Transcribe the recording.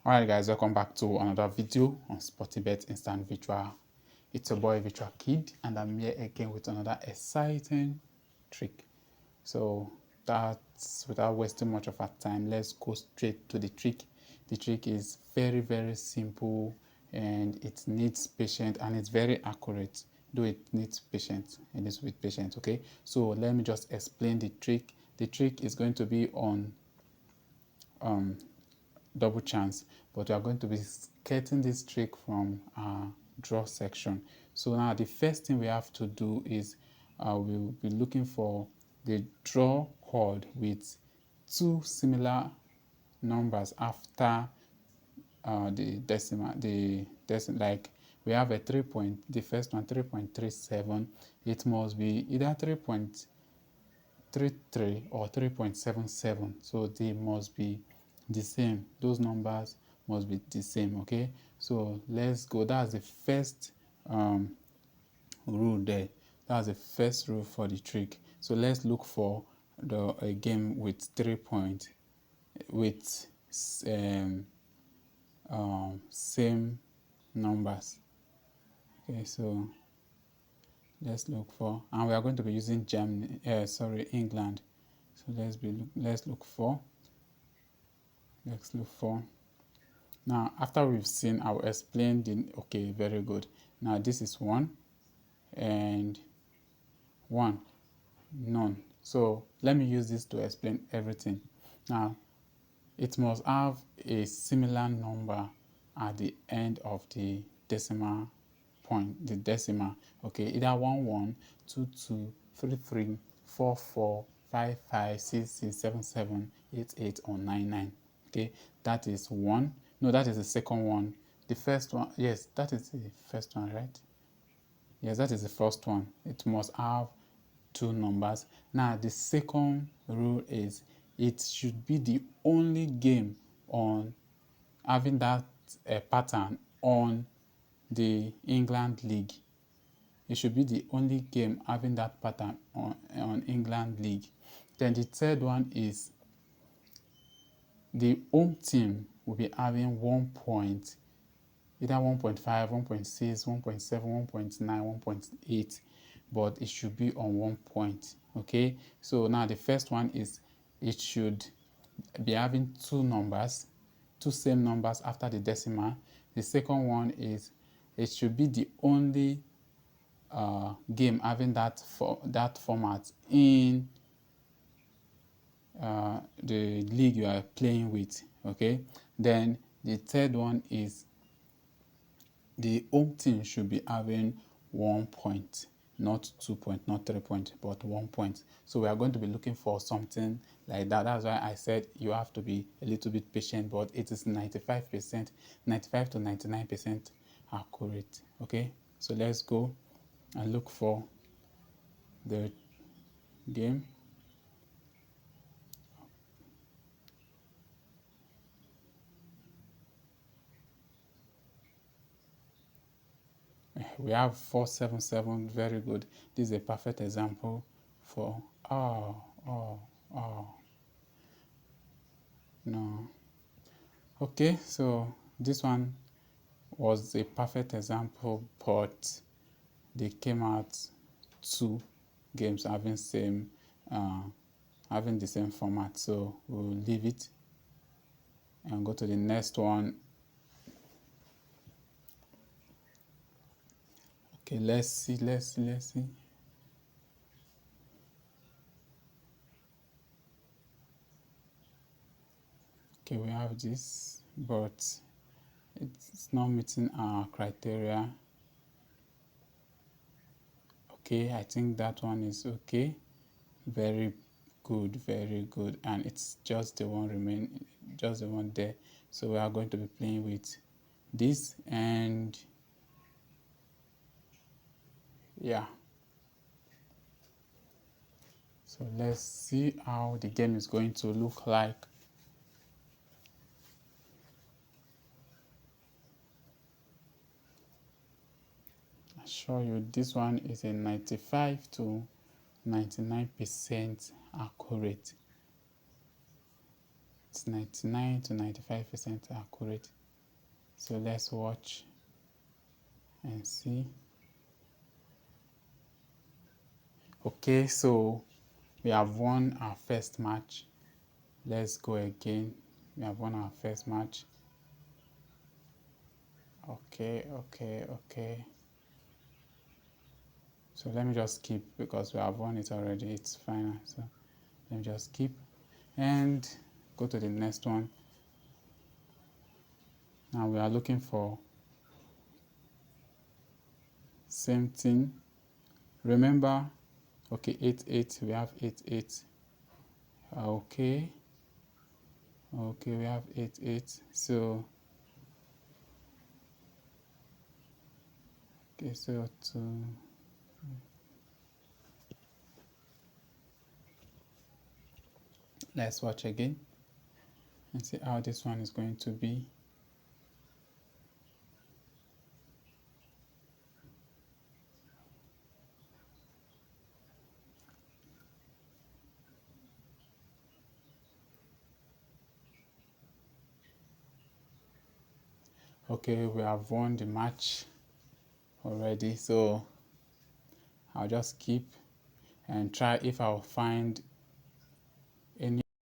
Alright guys, welcome back to another video on sportybet instant virtual. It's your boy Virtual Kid and I'm here again with another exciting trick. So that's without wasting much of our time, let's go straight to the trick. The trick is very simple and it needs patience and it's very accurate, though it needs patience. It is with patience. Okay, so let me just explain the trick. The trick is going to be on double chance, but we are going to be getting this trick from our draw section. So now the first thing we have to do is we'll be looking for the draw card with two similar numbers after the decimal. Like we have a 3 point, the first one 3.37. It must be either 3.33 or 3.77, so they must be the same. Those numbers must be the same. Okay, so let's go. That's the first rule there. That's the first rule for the trick. So let's look for a game with 3 points with same numbers. Okay, so let's look for, and we are going to be using England. So let's look for. Now after we've seen, I'll explain the. Okay, very good. Now this is 1 and 1, none. So let me use this to explain everything. Now it must have a similar number at the end of the decimal point, the decimal. Okay, either 1 1, 2 2, 3 3, 4 4, 5 5, 6 6, 7 7, 8 8, or 9 9. Okay, that is 1. No, that is the second one. The first one, yes, that is the first one, right? Yes, that is the first one. It must have two numbers. Now the second rule is it should be the only game on having that pattern on the England League. It should be the only game having that pattern on England League. Then the third one is the home team will be having 1 point, either 1.5, 1.6, 1.7, 1.9, 1.8, but it should be on 1 point. Okay, so now the first one is it should be having two same numbers after the decimal. The second one is it should be the only game having that format in the league you are playing with. Okay, then the third one is the home team should be having 1 point, not 2 points, not 3 points, but 1 point. So we are going to be looking for something like that. That's why I said you have to be a little bit patient, but it is 95%, 95 to 99% accurate. Okay, so let's go and look for the game. We have 477. Very good. This is a perfect example for no. Okay, so this one was a perfect example, but they came out two games having the same format, so we'll leave it and go to the next one. Okay, let's see. Okay, we have this, but it's not meeting our criteria. Okay, I think that one is okay. Very good, and it's just the one there. So we are going to be playing with this, and yeah. So let's see how the game is going to look like. I assure you this one is a 95 to 99% accurate. it's 99 to 95% accurate. So let's watch and see. Okay, so we have won our first match. Let's go again. We have won our first match. Okay. So let me just keep, because we have won it already. It's final. So let me just keep and go to the next one. Now we are looking for same thing. Remember, okay, 8 we have 8. Okay, we have 8. So okay, so let's watch again and see how this one is going to be. Okay, we have won the match already, so I'll just keep and try if I'll find